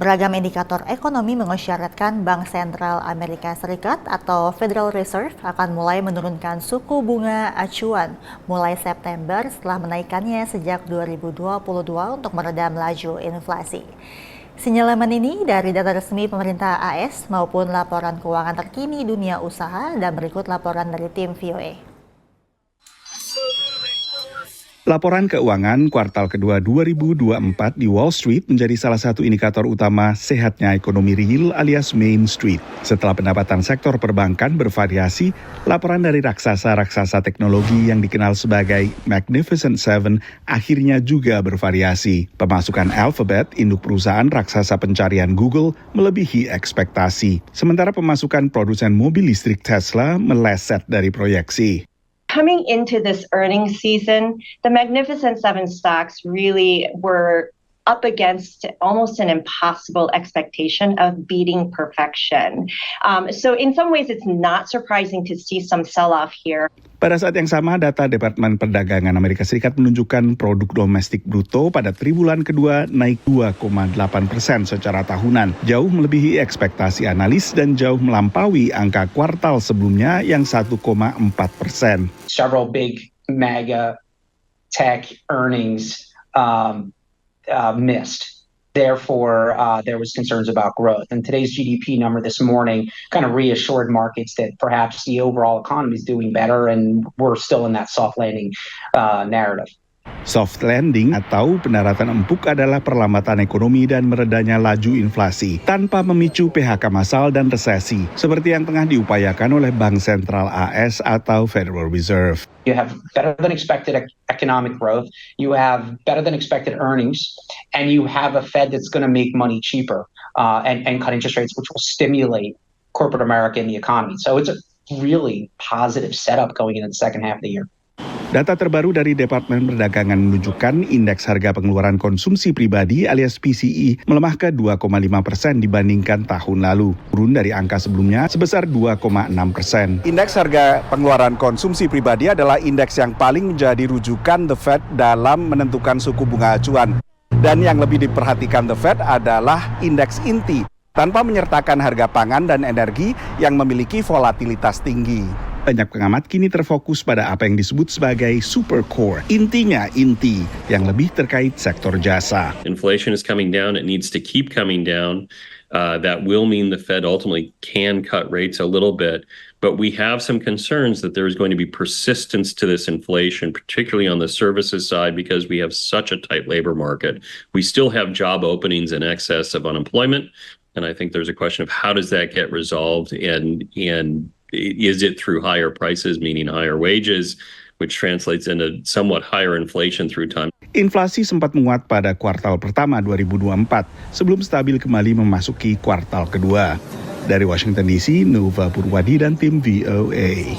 Beragam indikator ekonomi mengisyaratkan Bank Sentral Amerika Serikat atau Federal Reserve akan mulai menurunkan suku bunga acuan mulai September setelah menaikkannya sejak 2022 untuk meredam laju inflasi. Sinyalemen ini dari data resmi pemerintah AS maupun laporan keuangan terkini dunia usaha, dan berikut laporan dari tim VOA. Laporan keuangan kuartal kedua 2024 di Wall Street menjadi salah satu indikator utama sehatnya ekonomi real alias Main Street. Setelah pendapatan sektor perbankan bervariasi, laporan dari raksasa-raksasa teknologi yang dikenal sebagai Magnificent Seven akhirnya juga bervariasi. Pemasukan Alphabet, induk perusahaan raksasa pencarian Google, melebihi ekspektasi. Sementara pemasukan produsen mobil listrik Tesla meleset dari proyeksi. Coming into this earnings season, the Magnificent Seven stocks really were up against almost an impossible expectation of beating perfection. So in some ways, it's not surprising to see some sell-off here. Pada saat yang sama, data Departemen Perdagangan Amerika Serikat menunjukkan produk domestik bruto pada triwulan kedua naik 2,8% secara tahunan, jauh melebihi ekspektasi analis dan jauh melampaui angka kuartal sebelumnya yang 1,4%. Several big mega tech earnings missed. Therefore, there was concerns about growth. And today's GDP number this morning kind of reassured markets that perhaps the overall economy is doing better and we're still in that soft landing narrative. Soft landing atau pendaratan empuk adalah perlambatan ekonomi dan meredanya laju inflasi tanpa memicu PHK massal dan resesi seperti yang tengah diupayakan oleh Bank Sentral AS atau Federal Reserve. You have better than expected economic growth, you have better than expected earnings, and you have a Fed that's going to make money cheaper and cut interest rates, which will stimulate corporate America and the economy. So it's a really positive setup going into the second half of the year. Data terbaru dari Departemen Perdagangan menunjukkan indeks harga pengeluaran konsumsi pribadi alias PCE melemah ke 2,5% dibandingkan tahun lalu, turun dari angka sebelumnya sebesar 2,6%. Indeks harga pengeluaran konsumsi pribadi adalah indeks yang paling menjadi rujukan The Fed dalam menentukan suku bunga acuan. Dan yang lebih diperhatikan The Fed adalah indeks inti, tanpa menyertakan harga pangan dan energi yang memiliki volatilitas tinggi. Banyak pengamat kini terfokus pada apa yang disebut sebagai super core, intinya inti, yang lebih terkait sektor jasa. Inflation is coming down, it needs to keep coming down. That will mean the Fed ultimately can cut rates a little bit, but we have some concerns that there is going to be persistence to this inflation, particularly on the services side, because we have such a tight labor market. We still have job openings in excess of unemployment, and I think there's a question of how does that get resolved, and is it through higher prices, meaning higher wages, which translates into somewhat higher inflation through time. Inflasi sempat menguat pada kuartal pertama 2024 sebelum stabil kembali memasuki kuartal kedua. Dari Washington DC, Nova Purwadi dan tim VOA.